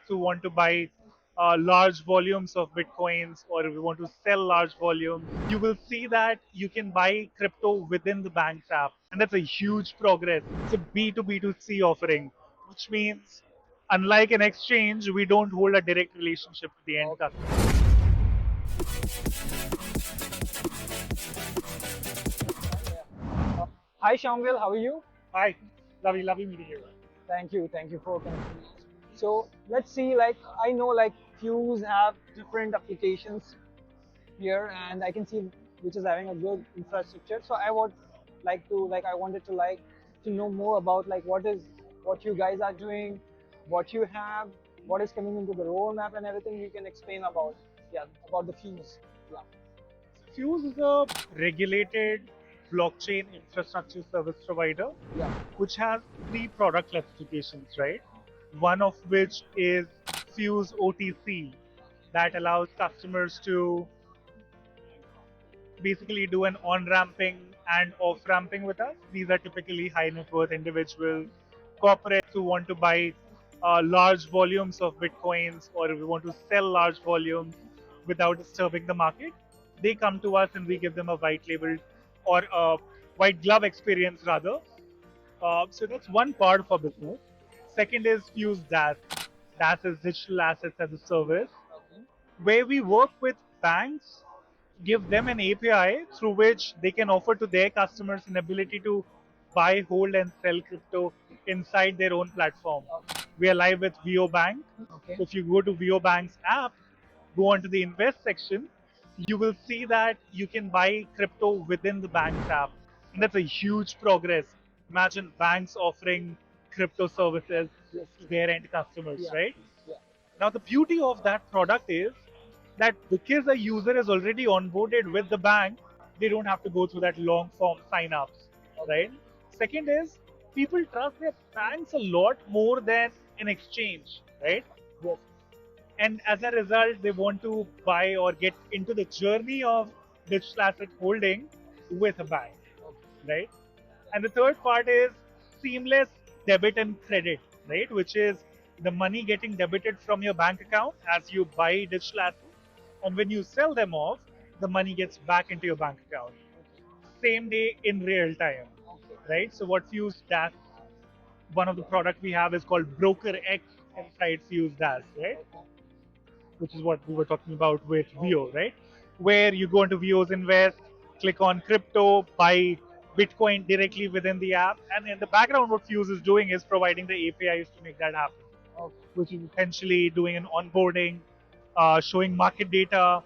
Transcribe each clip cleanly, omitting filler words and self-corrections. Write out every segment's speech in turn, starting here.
who want to buy large volumes of bitcoins, or if you want to sell large volumes, you will see that you can buy crypto within the bank's app. And that's a huge progress. It's a B2B2C offering, which means unlike an exchange, we don't hold a direct relationship with the end customer. Hi Shamvil, how are you? Hi, lovely meeting you. Thank you for connecting. So let's see, like I know like Fuse have different applications here, and I can see which is having a good infrastructure. So I wanted to to know more about like what you guys are doing, what you have, what is coming into the roadmap, and everything you can explain about about the Fuse. Yeah. Fuse is a regulated blockchain infrastructure service provider Yeah. which has three product classifications, right? One of which is Fuse OTC that allows customers to basically do an on ramping and off ramping with us. These are typically high net worth individuals, corporates who want to buy large volumes of bitcoins, or if we want to sell large volumes without disturbing the market. They come to us and we give them a white labeled or a white glove experience rather. So that's one part of our business. Second is Fuse DAS. DAS is digital assets as a service, Okay. where we work with banks, give them an API through which they can offer to their customers an ability to buy, hold, and sell crypto inside their own platform. We are live with VO Bank. Okay. If you go to VO Bank's app, go onto the invest section, you will see that you can buy crypto within the bank's app. And that's a huge progress. Imagine banks offering crypto services Yes. to their end customers, Yeah. right? Yeah. Now, the beauty of that product is that because a user is already onboarded with the bank, they don't have to go through that long form sign-ups, Okay. right? Second is people trust their banks a lot more than an exchange, right? Yes. And as a result, they want to buy or get into the journey of digital asset holding with a bank, right? And the third part is seamless debit and credit, right? Which is the money getting debited from your bank account as you buy digital assets. And when you sell them off, the money gets back into your bank account. Same day in real time, Okay. right? So what Fuse DAS, one of the product we have is called Broker X inside Fuse DAS, right? Which is what we were talking about with VO, right? Where you go into VO's Invest, click on crypto, buy Bitcoin directly within the app, and in the background, what Fuse is doing is providing the APIs to make that happen, Okay. which is essentially doing an onboarding, showing market data,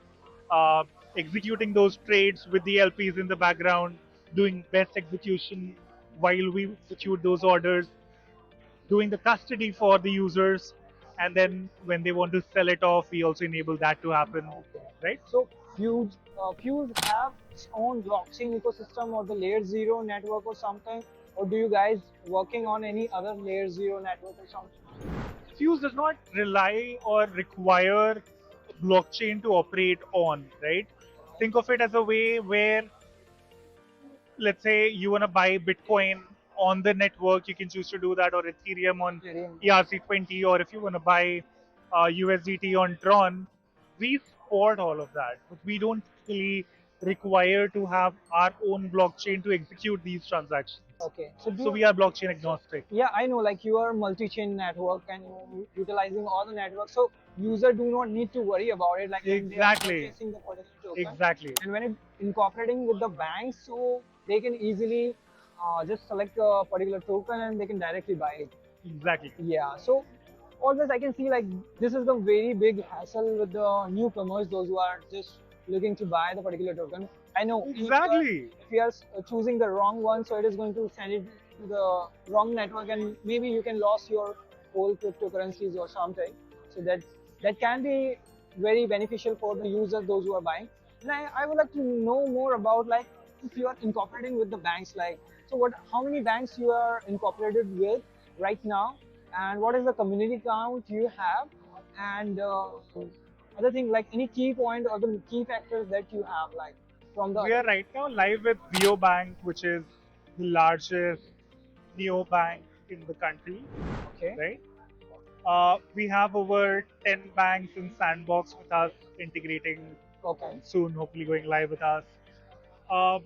uh, executing those trades with the LPs in the background, doing best execution while we execute those orders, doing the custody for the users, and then when they want to sell it off, we also enable that to happen, Okay. right? So Fuse have its own blockchain ecosystem or the layer zero network or something, or do you guys working on any other layer zero network or something? Fuse does not rely or require blockchain to operate on, right? Think of it as a way where, let's say, you want to buy Bitcoin on the network, you can choose to do that, or Ethereum on Ethereum. ERC20, or if you want to buy USDT on Tron, we support all of that. But we don't really require to have our own blockchain to execute these transactions. Okay. So So we are blockchain agnostic. yeah, I know like you are multi-chain network and utilizing all the networks, so user do not need to worry about it like when they are Exactly. purchasing the particular token, Exactly. and when it incorporating with the bank, so they can easily just select a particular token and they can directly buy it. Exactly. Yeah, so always I can see like this is the very big hassle with the newcomers, those who are just looking to buy the particular token. I know Exactly. if you are choosing the wrong one, so it is going to send it to the wrong network, and maybe you can lose your whole cryptocurrencies or something. So that can be very beneficial for the users, those who are buying. And I would like to know more about like if you are incorporating with the banks, like so what how many banks you are incorporated with right now, and what is the community count you have, and other thing like any key point or the key factors that you have like from the We are other. right now live with VO Bank, which is the largest neo bank in the country, Okay. right? We have over 10 banks in Sandbox with us integrating Okay. soon, hopefully going live with us. Uh,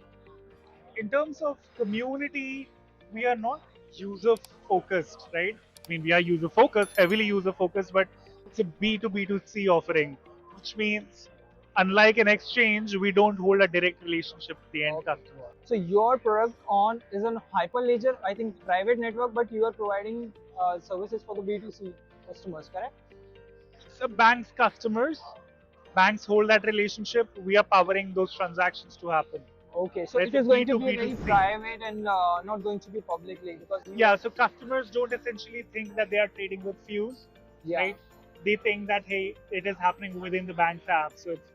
in terms of community, we are not user focused, right? I mean, we are user focused, heavily user focused, but it's a B2B2C offering, which means unlike an exchange, we don't hold a direct relationship with the end Okay. customer. So your product on is on Hyperledger, I think private network, but you are providing services for the B2C customers, correct? So banks customers, banks hold that relationship. We are powering those transactions to happen. Okay, so Right? it So is going to be very B2B2C. private and not going to be publicly because you Yeah, are, so customers don't essentially think that they are trading with Fuse, yeah. right? They think that hey, it is happening within the bank's app. So it's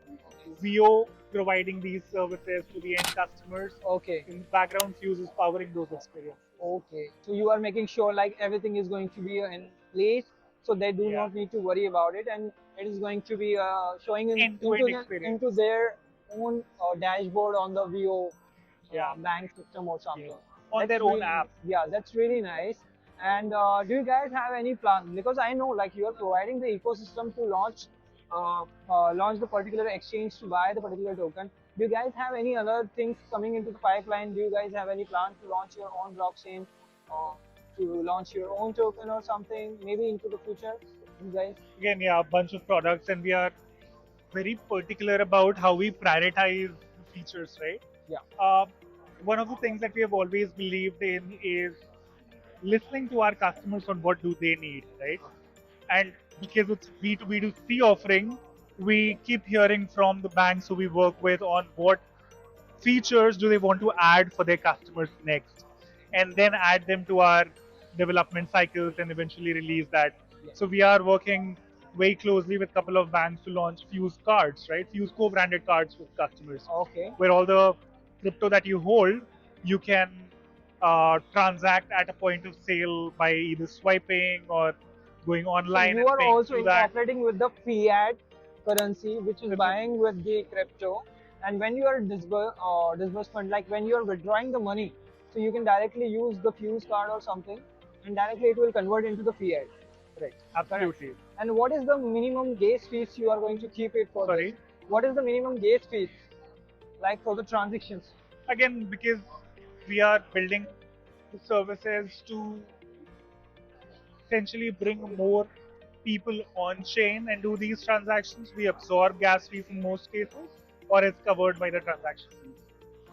VO providing these services to the end customers. Okay. In the background, Fuse is powering those experiences. Okay. So you are making sure like everything is going to be in place, so they do Yeah, not need to worry about it, and it is going to be showing end-to-end experience. into their own dashboard on the VO Yeah, bank system or yes. something. On That's their own really, app. yeah, that's really nice. And do you guys have any plan? Because I know like you are providing the ecosystem to launch the particular exchange to buy the particular token. Do you guys have any other things coming into the pipeline? Do you guys have any plan to launch your own blockchain or to launch your own token or something maybe into the future? You guys? Again, yeah, a bunch of products, and we are very particular about how we prioritize the features, right? Yeah. Uh, One of the things that we have always believed in is listening to our customers on what do they need, right? And because it's B2B2C offering, we keep hearing from the banks who we work with on what features do they want to add for their customers next, and then add them to our development cycles and eventually release that. Yes. So we are working very closely with a couple of banks to launch Fuse cards, right? Fuse co-branded cards with customers, Okay. where all the crypto that you hold, you can transact at a point of sale by either swiping or going So online you and are paying also through that. incorporating with the fiat currency, which is Absolutely. buying with the crypto. And when you are disbursement, like when you are withdrawing the money, so you can directly use the Fuse card or something, and directly it will convert into the fiat. Right. Correct. Absolutely. And what is the minimum gas fees you are going to keep it for this? Sorry. What is the minimum gas fees like for the transactions? Again, because we are building the services to essentially bring more people on chain and do these transactions, we absorb gas fees in most cases, or it's covered by the transaction fees.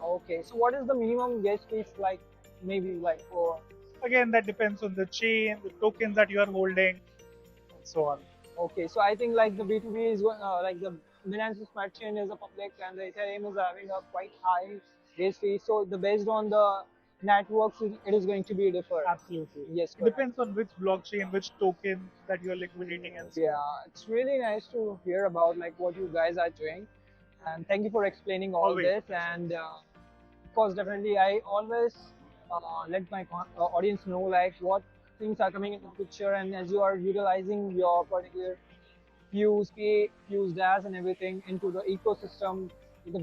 Okay. So what is the minimum gas fees like? Maybe like for. Again, that depends on the chain, the tokens that you are holding, and so on. Okay, so I think like the B2B is like the Binance Smart Chain is a public and the Ethereum is having a quite high gas fee. So the based on the networks, it is going to be different. Absolutely. Yes, It correct. depends on which blockchain, which tokens that you're liquidating, and so Yeah, on. it's really nice to hear about like what you guys are doing, and thank you for explaining all Always. this. And of course, definitely, I always let my audience know like what things are coming into the picture, and as you are utilizing your particular Fuse Pay, Fuse Dash, and everything into the ecosystem, the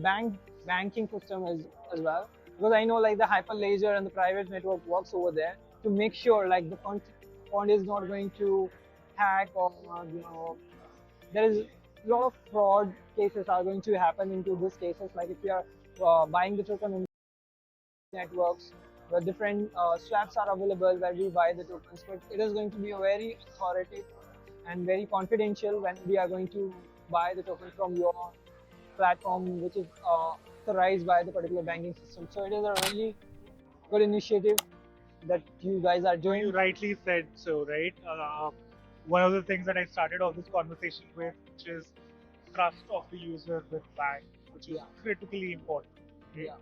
banking system as well. Because I know like the Hyperledger and the private network works over there to make sure like the fund is not going to hack or there is a lot of fraud cases are going to happen into these cases. Like if you are buying the token in networks where different swaps are available where we buy the tokens, but it is going to be a very authoritative and very confidential when we are going to buy the token from your platform, which is authorized by the particular banking system. So it is a really good initiative that you guys are No, you doing. rightly said so, right? One of the things that I started off this conversation with, which is trust of the user with banks, which is Yeah, critically important. Okay? yeah,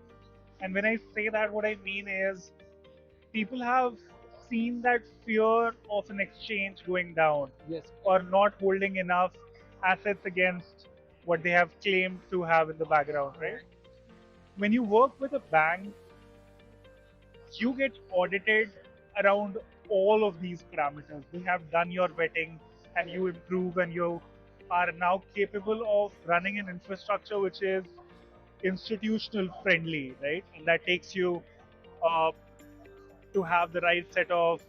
And when I say that, what I mean is people have seen that fear of an exchange going down yes, or not holding enough assets against what they have claimed to have in the background, right? correct. When you work with a bank, you get audited around all of these parameters. They have done your vetting and you improve, and you are now capable of running an infrastructure which is institutional friendly, right? And that takes you uh, to have the right set of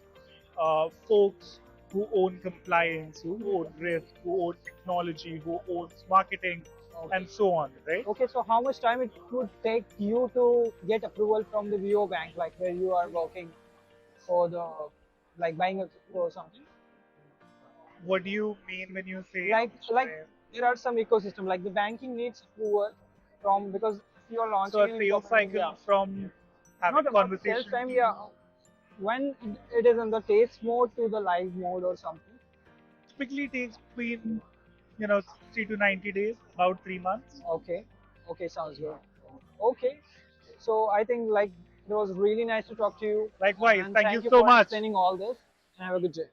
folks who own compliance, who own risk, who own technology, who owns marketing, Okay. and so on, right? Okay, so how much time it would take you to get approval from the VO bank, like where you are working, for the like buying a crypto or something? What do you mean when you say? Like there are some ecosystem like the banking needs approval from, because if you are So launching a in sales India, cycle from having not about the sales conversation time, to yeah, when it is in the test mode to the live mode or something. typically takes between 60 to 90 days, about 3 months. Okay, okay, sounds good. Okay, so I think like it was really nice to talk to you, Likewise, and thank you thank you so for much. explaining all this, and have a good day.